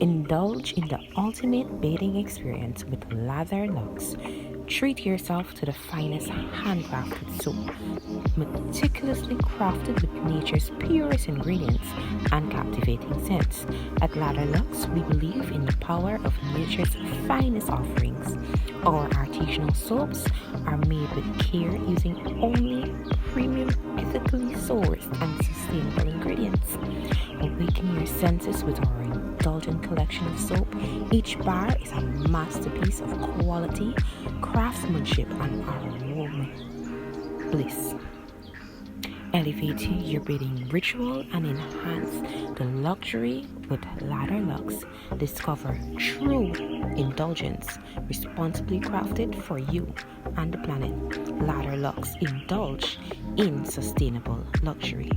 Indulge in the ultimate bathing experience with Lather Luxe. Treat yourself to the finest handcrafted soap, meticulously crafted with nature's purest ingredients and captivating scents. At Lather Luxe, we believe in the power of nature's finest offerings. Our artisanal soaps are made with care using only premium, ethically sourced, and sustainable ingredients. Awaken your senses with our indulgent collection of soap. Each bar is a masterpiece of quality, craftsmanship, and aroma bliss. Elevate your bathing ritual and enhance the luxury with Lather Luxe. Discover true indulgence, responsibly crafted for you and the planet. Lather Luxe, indulge in sustainable luxury.